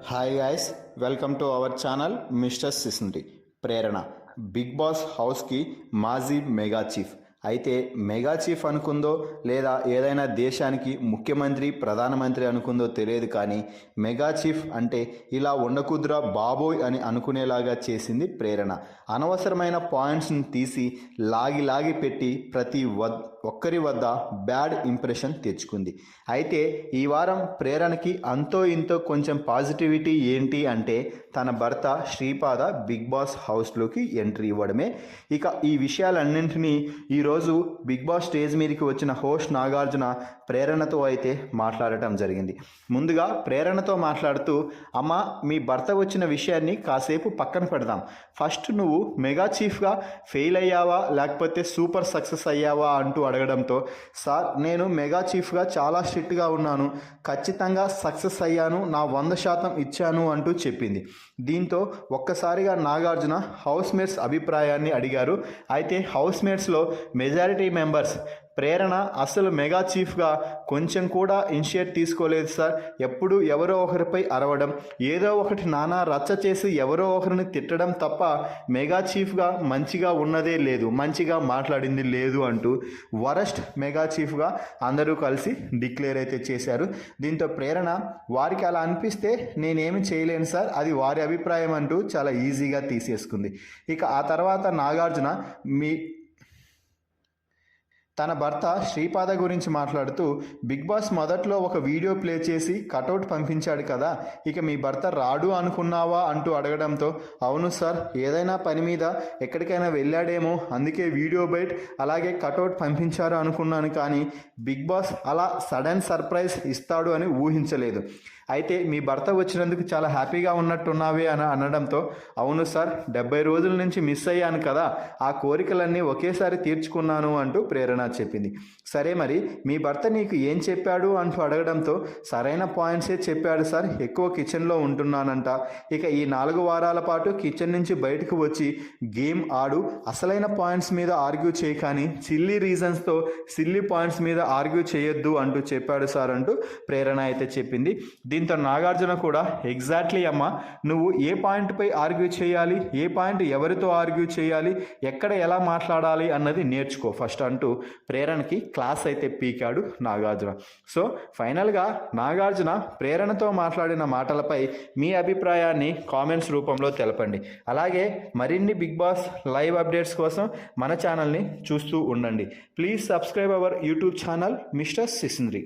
Hi guys, welcome to our channel mister Sisindri. Prerana Bigg Boss హౌస్కి మాజీ mega chief. అయితే mega chief అనుకుందో లేదా ఏదైనా దేశానికి ముఖ్యమంత్రి ప్రధానమంత్రి అనుకుందో తెలియదు, కానీ మెగా చీఫ్ అంటే ఇలా ఉండకుదురా బాబోయ్ అని అనుకునేలాగా చేసింది ప్రేరణ. అనవసరమైన పాయింట్స్ని తీసి లాగి పెట్టి ప్రతి ఒక్కరి వద్ద బ్యాడ్ ఇంప్రెషన్ తెచ్చుకుంది. అయితే ఈ వారం ప్రేరణకి అంతో ఇంతో కొంచెం పాజిటివిటీ ఏంటి అంటే తన భర్త శ్రీపాద బిగ్ బాస్ హౌస్లోకి ఎంట్రీ ఇవ్వడమే. ఇక ఈ విషయాలన్నింటినీ ఈరోజు బిగ్ బాస్ స్టేజ్ మీదకి వచ్చిన హోస్ట్ నాగార్జున ప్రేరణతో అయితే మాట్లాడటం జరిగింది. ముందుగా ప్రేరణతో మాట్లాడుతూ, అమ్మ మీ భర్త వచ్చిన విషయాన్ని కాసేపు పక్కన పెడదాం. ఫస్ట్ నువ్వు మెగా చీఫ్గా ఫెయిల్ అయ్యావా లేకపోతే సూపర్ సక్సెస్ అయ్యావా అంటూ అడగడంతో, సార్ నేను మెగా చీఫ్గా చాలా స్ట్రిక్ట్గా ఉన్నాను, ఖచ్చితంగా సక్సెస్ అయ్యాను, నా 100% ఇచ్చాను అంటూ చెప్పింది. దీంతో ఒక్కసారిగా నాగార్జున హౌస్ మేట్స్ అభిప్రాయాన్ని అడిగారు. అయితే హౌస్ మేట్స్లో మెజారిటీ మెంబర్స్ ప్రేరణ అసలు మెగా చీఫ్గా కొంచెం కూడా ఇనిషియేట్ తీసుకోలేదు సార్, ఎప్పుడు ఎవరో ఒకరిపై అరవడం, ఏదో ఒకటి నానా రచ్చ చేసి ఎవరో ఒకరిని తిట్టడం తప్ప మెగా చీఫ్గా మంచిగా ఉన్నదే లేదు, మంచిగా మాట్లాడింది లేదు అంటూ వరస్ట్ మెగా చీఫ్గా అందరూ కలిసి డిక్లేర్ అయితే చేశారు. దీంతో ప్రేరణ వారికి అలా అనిపిస్తే నేనేమి చేయలేను సార్, అది వారి అభిప్రాయం అంటూ చాలా ఈజీగా తీసేసుకుంది. ఇక ఆ తర్వాత నాగార్జున తన భర్త శ్రీపాద గురించి మాట్లాడుతూ, బిగ్ బాస్ మొదట్లో ఒక వీడియో ప్లే చేసి కటౌట్ పంపించాడు కదా, ఇక మీ భర్త రాడు అనుకున్నావా అంటూ అడగడంతో, అవును సార్, ఏదైనా పని మీద ఎక్కడికైనా వెళ్ళాడేమో, అందుకే వీడియో బైట్ అలాగే కటౌట్ పంపించారు అనుకున్నాను, కానీ బిగ్ బాస్ అలా సడన్ సర్ప్రైజ్ ఇస్తాడు అని ఊహించలేదు. అయితే మీ భర్త వచ్చినందుకు చాలా హ్యాపీగా ఉన్నట్టున్నావే అని అనడంతో, అవును సార్, 70 రోజుల నుంచి మిస్ అయ్యాను కదా, ఆ కోరికలన్నీ ఒకేసారి తీర్చుకున్నాను అంటూ ప్రేరణ చెప్పింది. సరే మరి మీ భర్త నీకు ఏం చెప్పాడు అంటూ అడగడంతో, సరైన పాయింట్సే చెప్పాడు సార్, ఎక్కువ కిచెన్లో ఉంటున్నానంట, ఇక ఈ 4 వారాల పాటు కిచెన్ నుంచి బయటకు వచ్చి గేమ్ ఆడు, అసలైన పాయింట్స్ మీద ఆర్గ్యూ చేయి, కానీ సిల్లీ రీజన్స్తో సిల్లీ పాయింట్స్ మీద ఆర్గ్యూ చేయొద్దు అంటూ చెప్పాడు సార్ అంటూ ప్రేరణ అయితే చెప్పింది. దీంతో నాగార్జున కూడా, ఎగ్జాక్ట్లీ అమ్మ, నువ్వు ఏ పాయింట్పై ఆర్గ్యూ చేయాలి, ఏ పాయింట్ ఎవరితో ఆర్గ్యూ చేయాలి, ఎక్కడ ఎలా మాట్లాడాలి అన్నది నేర్చుకో ఫస్ట్ అంటూ ప్రేరణకి క్లాస్ అయితే పీకాడు నాగార్జున. సో ఫైనల్గా నాగార్జున ప్రేరణతో మాట్లాడిన మాటలపై మీ అభిప్రాయాన్ని కామెంట్స్ రూపంలో తెలపండి. అలాగే మరిన్ని బిగ్ బాస్ లైవ్ అప్డేట్స్ కోసం మన ఛానల్ని చూస్తూ ఉండండి. Please subscribe our YouTube channel mister సిసింద్రి.